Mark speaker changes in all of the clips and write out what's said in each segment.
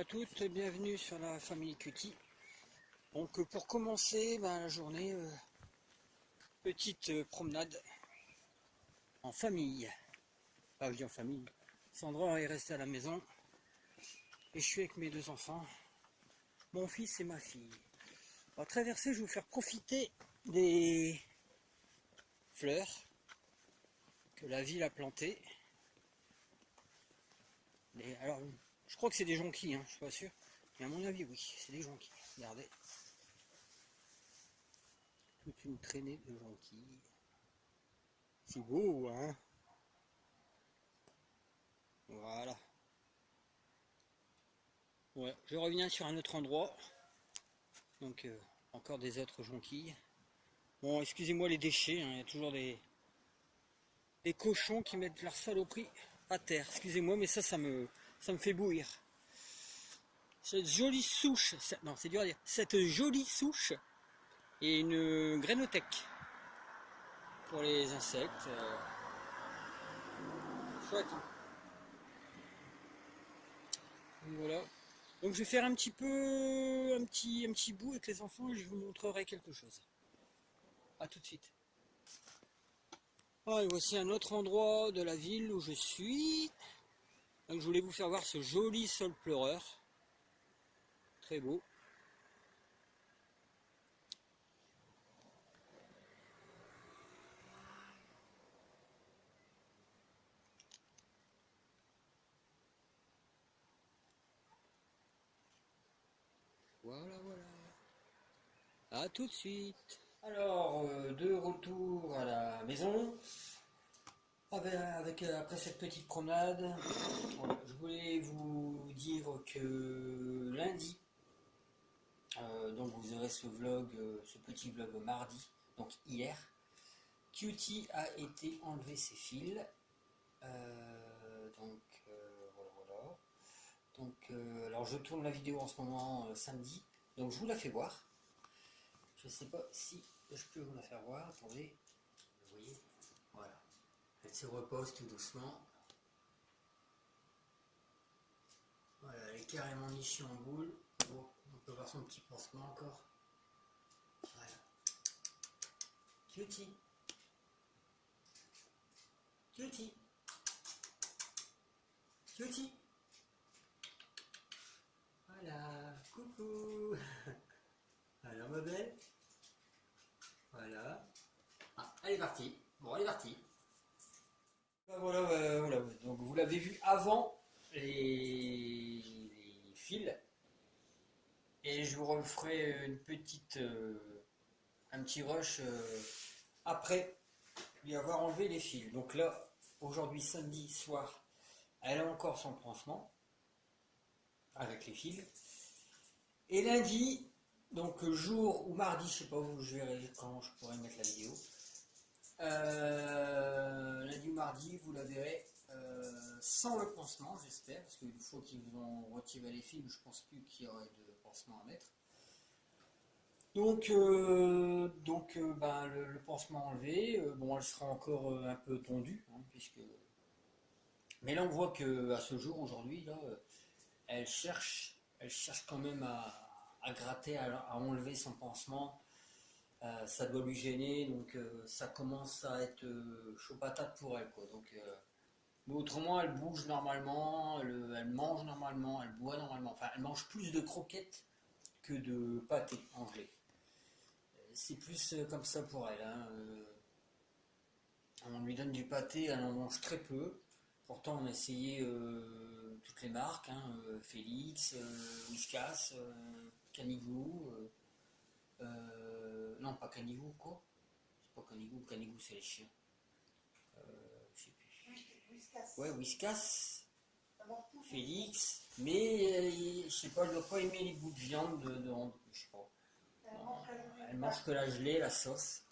Speaker 1: à toutes, bienvenue sur la Family Cutie. Donc pour commencer la journée, petite promenade en famille. Enfin je dis en famille, Sandra est restée à la maison et je suis avec mes deux enfants, mon fils et ma fille. On va traverser, je vais vous faire profiter des fleurs que la ville a plantées. Alors je crois que c'est des jonquilles, je suis pas sûr, mais à mon avis oui, c'est des jonquilles. Regardez, toute une traînée de jonquilles. C'est beau, hein? Voilà. Ouais, je reviens sur un autre endroit. Donc encore des autres jonquilles. Bon, excusez-moi les déchets, il y a toujours des cochons qui mettent leur saloperie à terre. Excusez-moi, mais ça me fait bouillir. Cette jolie souche, non c'est dur à dire, cette jolie souche est une grainothèque pour les insectes. Chouette. Donc, voilà. Donc je vais faire un petit bout avec les enfants et je vous montrerai quelque chose. A tout de suite. Ah, et voici un autre endroit de la ville où je suis. Donc je voulais vous faire voir ce joli sol pleureur. Très beau. Voilà, voilà. A tout de suite. Alors, de retour à la maison. Après cette petite promenade, voilà, je voulais vous dire que lundi, donc vous aurez ce petit vlog mardi, donc hier, Cutie a été enlever ses fils. Voilà. Donc, alors je tourne la vidéo en ce moment samedi, donc je vous la fais voir. Je ne sais pas si je peux vous la faire voir. Attendez, vous voyez, voilà. Elle se repose tout doucement. Voilà, elle est carrément nichée en boule. Bon, on peut voir son petit pansement encore. Voilà. Cutie. Cutie. Cutie. Voilà, coucou. Alors ma belle. Voilà. Ah, elle est partie. Bon, elle est partie. Voilà. Donc vous l'avez vu avant les fils. Et je vous referai un petit rush après lui avoir enlevé les fils. Donc là, aujourd'hui samedi soir, elle a encore son pansement avec les fils. Et lundi, donc jour ou mardi, je sais pas où je verrai quand je pourrai mettre la vidéo. Lundi ou mardi, vous la verrez sans le pansement, j'espère, parce qu'une fois qu'ils vont retirer les fils, je pense plus qu'il y aurait de pansement à mettre. Donc, le pansement enlevé, bon, elle sera encore un peu tondue, puisque. Mais là, on voit que à ce jour, aujourd'hui, là, elle cherche quand même à gratter, à enlever son pansement. Ça doit lui gêner, donc ça commence à être chaud patate pour elle, quoi. Donc, mais autrement, elle bouge normalement, elle mange normalement, elle boit normalement. Enfin, elle mange plus de croquettes que de pâté en gelée. C'est plus comme ça pour elle. On lui donne du pâté, elle en mange très peu. Pourtant, on a essayé toutes les marques, Félix, Whiskas, Canigou. Non, pas Canigou, quoi. C'est pas Canigou c'est les chiens. Je sais plus. Whiskas. Ouais, Whiskas, Félix, mais je sais pas, elle doit pas aimer les bouts de viande je sais pas. Elle mange que la gelée, la sauce.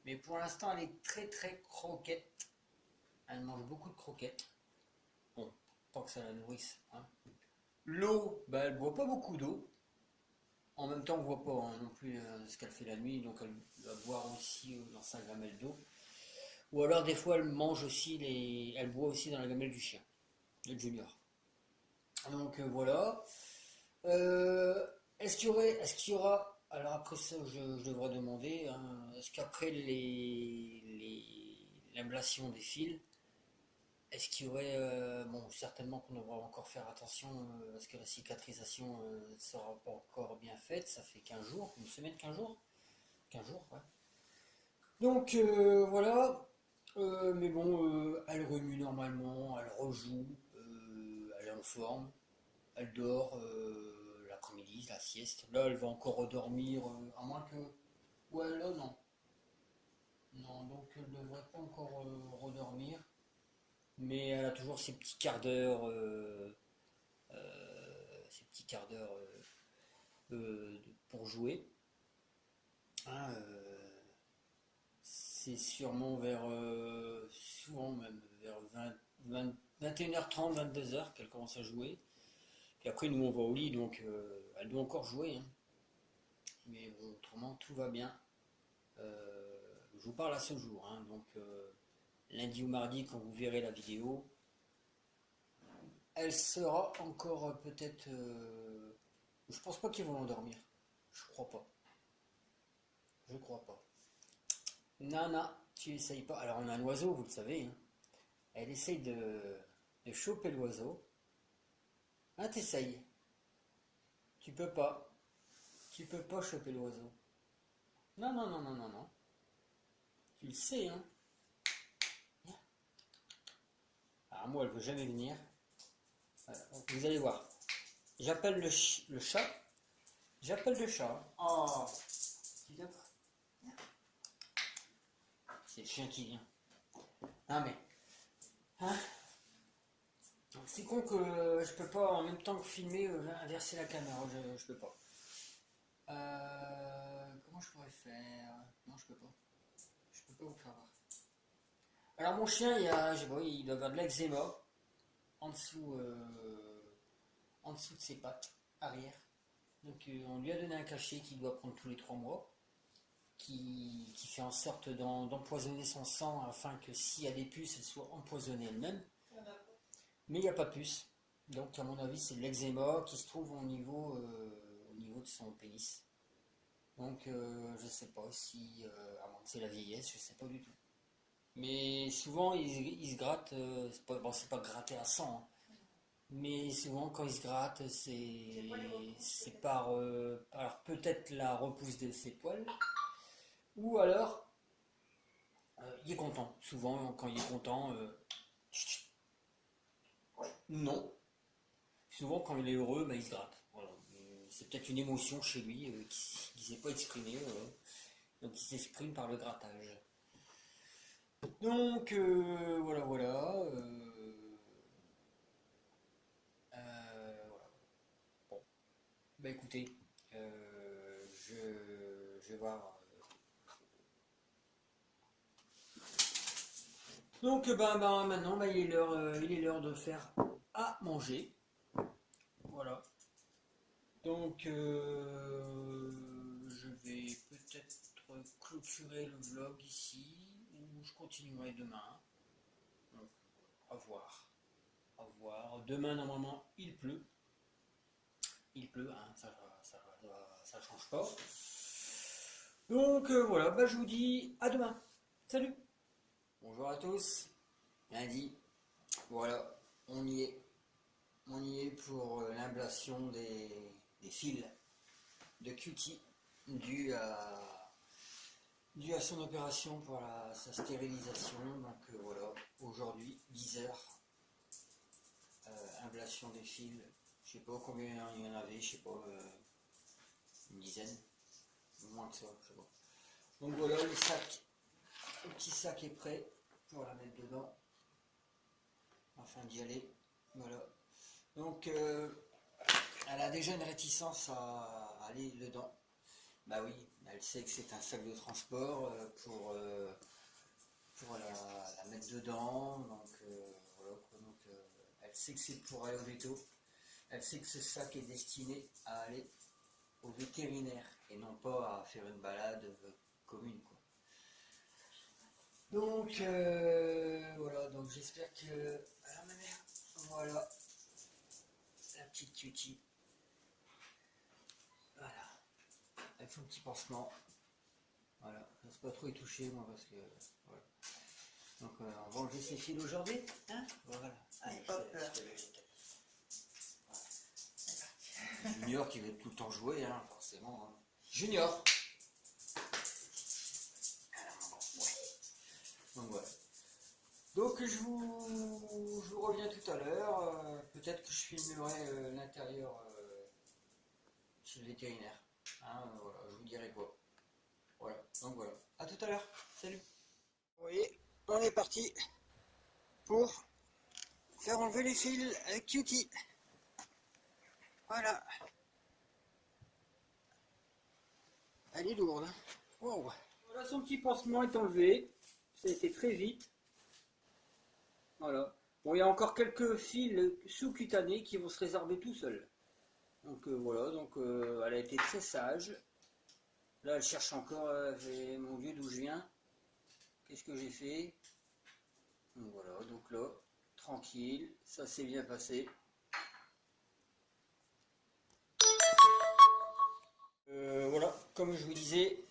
Speaker 1: Mais pour l'instant, elle est très très croquette. Elle mange beaucoup de croquettes. Bon, tant que ça la nourrisse. L'eau, elle boit pas beaucoup d'eau. En même temps, on voit pas non plus ce qu'elle fait la nuit, donc elle va boire aussi dans sa gamelle d'eau. Ou alors des fois, elle mange aussi elle boit aussi dans la gamelle du chien, le Junior. Donc voilà. Est-ce qu'il y aura, alors après ça je devrais demander, hein, est-ce qu'après l'ablation des fils, est-ce qu'il y aurait, bon certainement qu'on devra encore faire attention parce que la cicatrisation ne sera pas encore bien faite, ça fait 15 jours, une semaine, 15 jours? 15 jours, ouais. Donc voilà. Mais bon, elle remue normalement, elle rejoue, elle est en forme, elle dort l'après-midi, la sieste. Là, elle va encore redormir, à moins que. Ouais, là, non. Non, donc elle ne devrait pas encore redormir. Mais elle a toujours ses petits quarts d'heure, ses petits quarts d'heure pour jouer. Hein, c'est sûrement vers, souvent même, vers 21h30, 22h qu'elle commence à jouer. Puis après, nous, on va au lit, donc elle doit encore jouer, hein. Mais bon, autrement, tout va bien. Je vous parle à ce jour, hein, donc lundi ou mardi, quand vous verrez la vidéo, elle sera encore peut-être. Je pense pas qu'ils vont l'endormir. Je crois pas. Je crois pas. Nana, tu essayes pas. Alors, on a un oiseau, vous le savez, hein. Elle essaye de choper l'oiseau. Ah, t'essayes. Tu peux pas. Tu peux pas choper l'oiseau. Non, non, non, non, non, non. Tu le sais, hein. Alors moi, elle veut jamais venir. Voilà. Vous allez voir. J'appelle le chat. J'appelle le chat. Oh, tu viens pas. C'est le chien qui vient. Non mais, hein, c'est con que je peux pas en même temps que filmer inverser la caméra. Je peux pas. Comment je pourrais faire? Non, je peux pas. Je peux pas vous faire voir. Alors mon chien, je vois, il doit avoir de l'eczéma en dessous, en dessous de ses pattes arrière. Donc on lui a donné un cachet qu'il doit prendre tous les 3 mois, qui fait en sorte d'empoisonner son sang afin que s'il y a des puces, elles soient empoisonnées elles-mêmes. Mais il n'y a pas de puces. Donc à mon avis, c'est de l'eczéma qui se trouve au niveau de son pénis. Donc je sais pas si, à moins que c'est la vieillesse, je sais pas du tout. Mais souvent il se gratte, c'est pas, bon, c'est pas gratter à 100, hein. Mais souvent quand il se gratte, c'est par peut-être la repousse de ses poils, ou alors il est content. Souvent quand il est content, non. Souvent quand il est heureux, bah, il se gratte. Voilà. C'est peut-être une émotion chez lui qui ne sait pas exprimer, donc il s'exprime par le grattage. Donc voilà, voilà. Voilà. Bon, bah écoutez, je vais voir. Donc maintenant, bah, il est l'heure de faire à manger. Voilà. Donc je vais peut-être clôturer le vlog ici ou je continuerai demain. Donc, à voir. À voir. Demain, normalement, il pleut. Il pleut, hein, ça change pas. Donc voilà, bah, je vous dis à demain. Salut. Bonjour à tous. Lundi. Voilà, on y est. On y est pour l'ablation des fils de cutie due à son opération pour sa stérilisation. Donc voilà, aujourd'hui 10h, ablation des fils. Je sais pas combien il y en avait, je sais pas, une dizaine, moins que ça, je sais pas. Donc voilà, le petit sac est prêt pour la mettre dedans, afin d'y aller. Voilà. Donc elle a déjà une réticence à aller dedans. Bah oui, elle sait que c'est un sac de transport pour la mettre dedans. Donc voilà quoi. Donc, elle sait que c'est pour aller au veto. Elle sait que ce sac est destiné à aller au vétérinaire et non pas à faire une balade commune, quoi. Donc voilà, donc j'espère que. Alors ma mère, voilà la petite cutie. son petit pansement. Voilà, je n'ose pas trop y toucher moi parce que voilà. Donc on va enlever ces fils aujourd'hui. Hein, voilà. Allez,
Speaker 2: Hop là.
Speaker 1: Junior qui veut tout le temps jouer, hein, forcément. Hein. Junior. Donc voilà. Donc je vous reviens tout à l'heure. Peut-être que je filmerai l'intérieur chez le vétérinaire. Hein, voilà, je vous dirai quoi. Voilà, donc voilà. À tout à l'heure. Salut. Vous voyez, on est parti pour faire enlever les fils avec Cutie. Voilà. Elle est lourde. Hein. Wow. Voilà, son petit pansement est enlevé. Ça a été très vite. Voilà. Bon, il y a encore quelques fils sous-cutanés qui vont se résorber tout seuls. Donc voilà, donc elle a été très sage. Là, elle cherche encore, mon Dieu, d'où je viens. Qu'est-ce que j'ai fait? Donc voilà, donc là, tranquille, ça s'est bien passé. Voilà, comme je vous disais,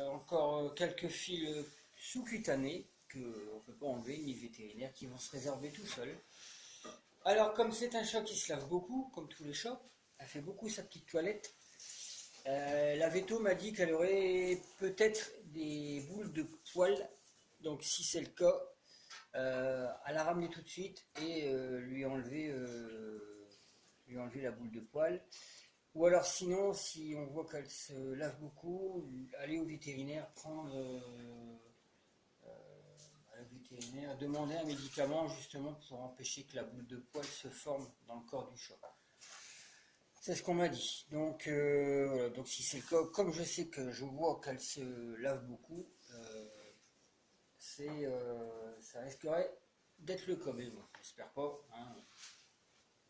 Speaker 1: encore quelques fils sous-cutanés qu'on ne peut pas enlever, ni le vétérinaire, qui vont se résorber tout seuls. Alors, comme c'est un chat qui se lave beaucoup, comme tous les chats, elle fait beaucoup sa petite toilette. La véto m'a dit qu'elle aurait peut-être des boules de poils. Donc, si c'est le cas, à la ramener tout de suite et lui enlever la boule de poils. Ou alors, sinon, si on voit qu'elle se lave beaucoup, aller au vétérinaire, demander un médicament justement pour empêcher que la boule de poils se forme dans le corps du chat. C'est ce qu'on m'a dit. Donc, voilà. Donc si c'est le cas, comme je sais que je vois qu'elle se lave beaucoup, ça risquerait d'être le cas. Mais bon, j'espère pas. Hein.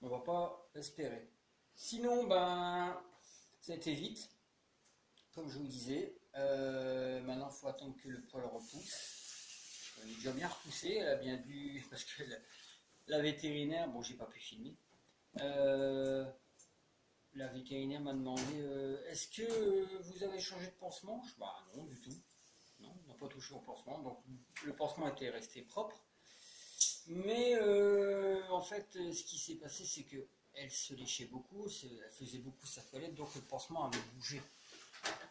Speaker 1: On va pas espérer. Sinon, ben, ça a été vite, comme je vous disais. Maintenant, il faut attendre que le poil repousse. Elle est déjà bien repoussée. Elle a bien dû, parce que la vétérinaire, bon, j'ai pas pu filmer. La vétérinaire m'a demandé est-ce que vous avez changé de pansement? Bah non, du tout. Non, on n'a pas touché au pansement. Donc le pansement était resté propre. Mais en fait, ce qui s'est passé, c'est que elle se léchait beaucoup, elle faisait beaucoup sa toilette, donc le pansement avait bougé.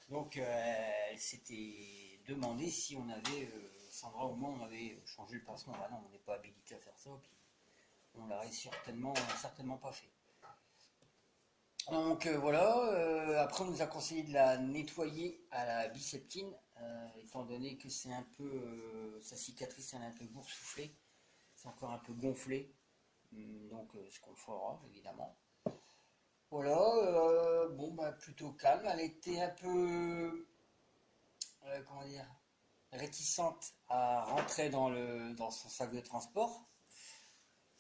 Speaker 1: Donc elle s'était demandé si on avait, Sandra au moins, on avait changé le pansement. Bah non, on n'est pas habilité à faire ça, puis on l'aurait certainement pas fait. Donc voilà, après on nous a conseillé de la nettoyer à la biseptine, étant donné que c'est un peu, sa cicatrice elle est un peu boursouflée, c'est encore un peu gonflé, donc ce qu'on fera évidemment. Voilà, bon bah plutôt calme, elle était un peu, comment dire, réticente à rentrer dans son sac de transport.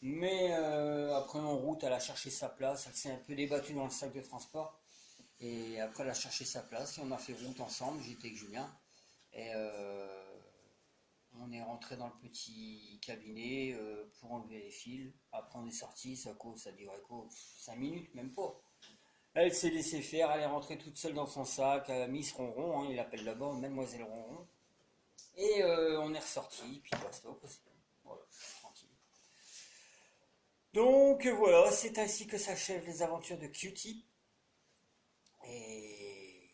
Speaker 1: Mais après en route, elle a cherché sa place, elle s'est un peu débattue dans le sac de transport. Et après, elle a cherché sa place et on a fait route ensemble, j'étais avec Julien. Et on est rentré dans le petit cabinet pour enlever les fils. Après, on est sorti, ça durait quoi 5 minutes, même pas. Elle s'est laissée faire, elle est rentrée toute seule dans son sac, elle a mis ce ronron, hein, il l'appelle là-bas Mademoiselle Ronron. Et on est ressorti, puis basta, voilà, tranquille. Donc voilà, c'est ainsi que s'achèvent les aventures de Cutie et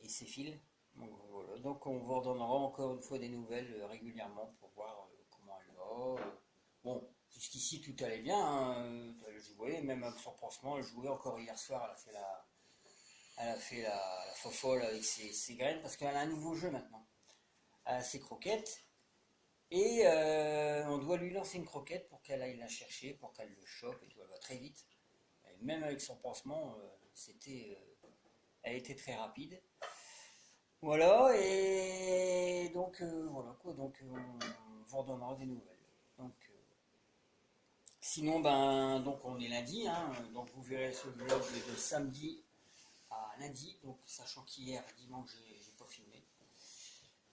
Speaker 1: ses fils. Donc, voilà. Donc on vous redonnera encore une fois des nouvelles régulièrement pour voir comment elle va. Bon, jusqu'ici tout allait bien, hein. Elle jouait, même avec son pansement, elle jouait encore hier soir, elle a fait la fofolle avec ses graines parce qu'elle a un nouveau jeu maintenant. Elle a ses croquettes. Et on doit lui lancer une croquette pour qu'elle aille la chercher, pour qu'elle le chope et tout. Elle va très vite. Et même avec son pansement, elle était très rapide. Voilà, et donc voilà quoi. Donc on vous redonnera des nouvelles. Donc sinon ben donc on est lundi, hein, donc vous verrez ce vlog de samedi à lundi. Donc sachant qu'hier dimanche j'ai pas filmé.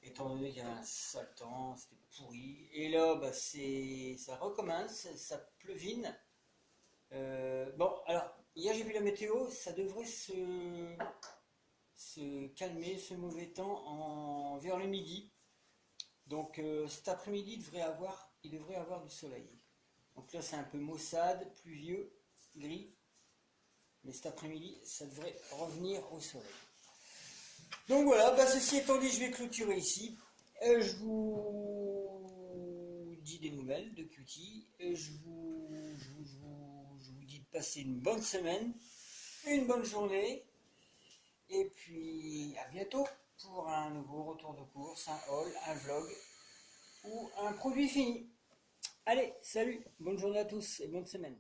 Speaker 1: Étant donné qu'il y avait un sale temps, c'était pourri. Et là, bah, ça recommence, ça pleuvine. Bon, alors, hier j'ai vu la météo, ça devrait se calmer ce mauvais temps vers le midi. Donc cet après-midi il devrait avoir du soleil. Donc là c'est un peu maussade, pluvieux, gris. Mais cet après-midi ça devrait revenir au soleil. Donc voilà, bah, ceci étant dit, je vais clôturer ici. Je vous dis des nouvelles de Qt. Je vous dis de passer une bonne semaine, une bonne journée. Et puis à bientôt pour un nouveau retour de course, un haul, un vlog ou un produit fini. Allez, salut, bonne journée à tous et bonne semaine.